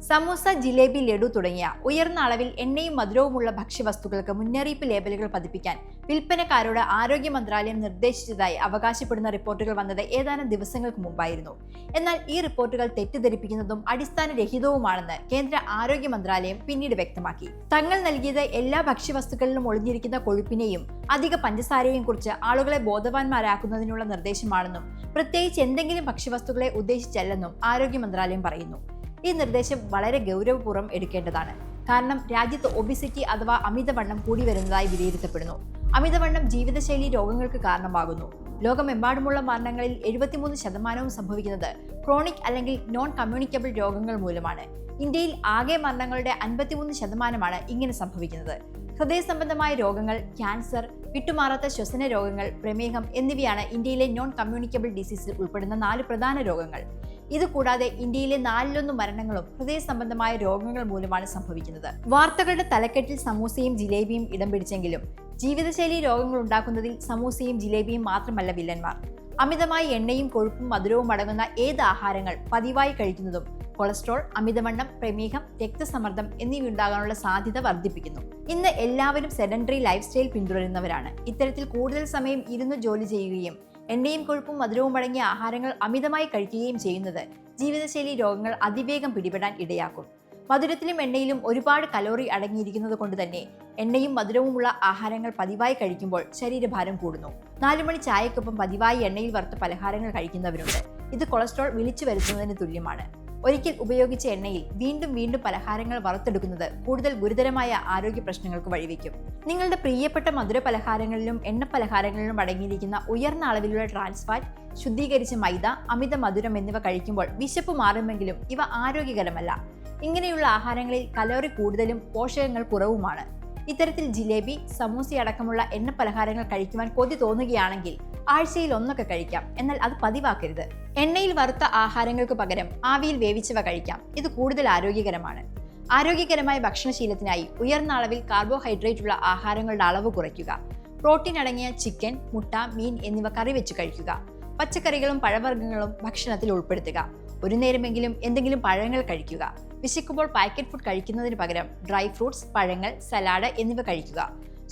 സമൂസ, ജിലേബി, ലഡു തുടങ്ങിയ ഉയർന്ന അളവിൽ എണ്ണയും മധുരവുമുള്ള ഭക്ഷ്യവസ്തുക്കൾക്ക് മുന്നറിയിപ്പ് ലേബലുകൾ പതിപ്പിക്കാൻ വിൽപ്പനക്കാരോട് ആരോഗ്യ മന്ത്രാലയം നിർദ്ദേശിച്ചതായി അവകാശപ്പെടുന്ന റിപ്പോർട്ടുകൾ വന്നത് ഏതാനും ദിവസങ്ങൾക്ക് മുമ്പായിരുന്നു. എന്നാൽ ഈ റിപ്പോർട്ടുകൾ തെറ്റിദ്ധരിപ്പിക്കുന്നതും അടിസ്ഥാനരഹിതവുമാണെന്ന് കേന്ദ്ര ആരോഗ്യ മന്ത്രാലയം പിന്നീട് വ്യക്തമാക്കി. തങ്ങൾ നൽകിയത് എല്ലാ ഭക്ഷ്യവസ്തുക്കളിലും ഒളിഞ്ഞിരിക്കുന്ന കൊഴുപ്പിനെയും അധിക പഞ്ചസാരയെയും കുറിച്ച് ആളുകളെ ബോധവാന്മാരാക്കുന്നതിനുള്ള നിർദ്ദേശമാണെന്നും പ്രത്യേകിച്ച് എന്തെങ്കിലും ഭക്ഷ്യവസ്തുക്കളെ ഉദ്ദേശിച്ചല്ലെന്നും ആരോഗ്യ മന്ത്രാലയം പറയുന്നു. ഈ നിർദ്ദേശം വളരെ ഗൗരവപൂർവ്വം എടുക്കേണ്ടതാണ്. കാരണം രാജ്യത്ത് ഒബിസിറ്റി അഥവാ അമിതവണ്ണം കൂടി വരുന്നതായി വിലയിരുത്തപ്പെടുന്നു. അമിതവണ്ണം ജീവിതശൈലി രോഗങ്ങൾക്ക് കാരണമാകുന്നു. ലോകമെമ്പാടുമുള്ള മരണങ്ങളിൽ 73% സംഭവിക്കുന്നത് ക്രോണിക് അല്ലെങ്കിൽ നോൺ കമ്മ്യൂണിക്കബിൾ രോഗങ്ങൾ മൂലമാണ്. ഇന്ത്യയിൽ ആകെ മരണങ്ങളുടെ 53% ഇങ്ങനെ സംഭവിക്കുന്നത്. ഹൃദയ സംബന്ധമായ രോഗങ്ങൾ, ക്യാൻസർ, വിട്ടുമാറാത്ത ശ്വസന രോഗങ്ങൾ, പ്രമേഹം എന്നിവയാണ് ഇന്ത്യയിലെ നോൺ കമ്മ്യൂണിക്കബിൾ ഡിസീസിൽ ഉൾപ്പെടുന്ന 4 പ്രധാന രോഗങ്ങൾ. ഇതുകൂടാതെ ഇന്ത്യയിലെ 4/1 മരണങ്ങളും ഹൃദയ സംബന്ധമായ രോഗങ്ങൾ മൂലമാണ് സംഭവിക്കുന്നത്. വാർത്തകളുടെ തലക്കെട്ടിൽ സമൂസയും ജിലേബിയും ഇടം പിടിച്ചെങ്കിലും ജീവിതശൈലി രോഗങ്ങൾ ഉണ്ടാക്കുന്നതിൽ സമൂസയും ജിലേബിയും മാത്രമല്ല വില്ലന്മാർ. അമിതമായി എണ്ണയും കൊഴുപ്പും മധുരവും അടങ്ങുന്ന ഏത് ആഹാരങ്ങൾ പതിവായി കഴിക്കുന്നതും കൊളസ്ട്രോൾ, അമിതവണ്ണം, പ്രമേഹം, രക്തസമ്മർദ്ദം എന്നിവയുണ്ടാകാനുള്ള സാധ്യത വർദ്ധിപ്പിക്കുന്നു. ഇന്ന് എല്ലാവരും സെഡൻഡറി ലൈഫ് സ്റ്റൈൽ പിന്തുടരുന്നവരാണ്. ഇത്തരത്തിൽ കൂടുതൽ സമയം ഇരുന്ന് ജോലി ചെയ്യുകയും എണ്ണയും കൊഴുപ്പും മധുരവും അടങ്ങിയ ആഹാരങ്ങൾ അമിതമായി കഴിക്കുകയും ചെയ്യുന്നത് ജീവിതശൈലി രോഗങ്ങൾ അതിവേഗം പിടിപെടാൻ ഇടയാക്കും. മധുരത്തിലും എണ്ണയിലും ഒരുപാട് കലോറി അടങ്ങിയിരിക്കുന്നത് കൊണ്ട് തന്നെ എണ്ണയും മധുരവുമുള്ള ആഹാരങ്ങൾ പതിവായി കഴിക്കുമ്പോൾ ശരീരഭാരം കൂടുന്നു. 4 മണി ചായക്കൊപ്പം പതിവായി എണ്ണയിൽ വറുത്ത പലഹാരങ്ങൾ കഴിക്കുന്നവരുണ്ട്. ഇത് കൊളസ്ട്രോൾ വിളിച്ചു വരുത്തുന്നതിന് തുല്യമാണ്. ഒരിക്കൽ ഉപയോഗിച്ച എണ്ണയിൽ വീണ്ടും വീണ്ടും പലഹാരങ്ങൾ വറുത്തെടുക്കുന്നത് കൂടുതൽ ഗുരുതരമായ ആരോഗ്യ പ്രശ്നങ്ങൾക്ക് വഴിവെക്കും. നിങ്ങളുടെ പ്രിയപ്പെട്ട മധുര പലഹാരങ്ങളിലും എണ്ണ പലഹാരങ്ങളിലും അടങ്ങിയിരിക്കുന്ന ഉയർന്ന അളവിലുള്ള ട്രാൻസ് ഫാറ്റ്, ശുദ്ധീകരിച്ച മൈദ, അമിത മധുരം എന്നിവ കഴിക്കുമ്പോൾ വിശപ്പ് മാറുമെങ്കിലും ഇവ ആരോഗ്യകരമല്ല. ഇങ്ങനെയുള്ള ആഹാരങ്ങളിൽ കലോറി കൂടുതലും പോഷകങ്ങൾ കുറവുമാണ്. ഇത്തരത്തിൽ ജിലേബി, സമൂസ അടക്കമുള്ള എണ്ണ പലഹാരങ്ങൾ കഴിക്കുവാൻ കൊതി തോന്നുകയാണെങ്കിൽ ആഴ്ചയിൽ ഒന്നൊക്കെ കഴിക്കാം. എന്നാൽ അത് പതിവാക്കരുത്. എണ്ണയിൽ വറുത്ത ആഹാരങ്ങൾക്ക് പകരം ആവിയിൽ വേവിച്ചവ കഴിക്കാം. ഇത് കൂടുതൽ ആരോഗ്യകരമാണ്. ആരോഗ്യകരമായ ഭക്ഷണശീലത്തിനായി ഉയർന്ന അളവിൽ കാർബോഹൈഡ്രേറ്റ് ഉള്ള ആഹാരങ്ങളുടെ അളവ് കുറയ്ക്കുക. പ്രോട്ടീൻ അടങ്ങിയ ചിക്കൻ, മുട്ട, മീൻ എന്നിവ കറി വെച്ച് കഴിക്കുക. പച്ചക്കറികളും പഴവർഗ്ഗങ്ങളും ഭക്ഷണത്തിൽ ഉൾപ്പെടുത്തുക. ഒരു നേരമെങ്കിലും എന്തെങ്കിലും പഴങ്ങൾ കഴിക്കുക. വിശക്കുമ്പോൾ പാക്കറ്റ് ഫുഡ് കഴിക്കുന്നതിന് പകരം ഡ്രൈ ഫ്രൂട്ട്സ്, പഴങ്ങൾ, സലാഡ് എന്നിവ കഴിക്കുക.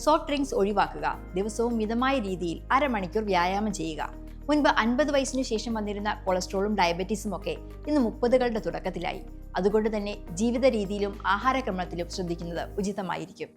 സോഫ്റ്റ് ഡ്രിങ്ക്സ് ഒഴിവാക്കുക. ദിവസവും മിതമായ രീതിയിൽ അരമണിക്കൂർ വ്യായാമം ചെയ്യുക. മുൻപ് 50 വയസ്സിനു ശേഷം വന്നിരുന്ന കൊളസ്ട്രോളും ഡയബറ്റീസും ഒക്കെ ഇന്ന് 30കളുടെ തുടക്കത്തിലായി. അതുകൊണ്ട് തന്നെ ജീവിത രീതിയിലും ആഹാരക്രമത്തിലും ശ്രദ്ധിക്കുന്നത് ഉചിതമായിരിക്കും.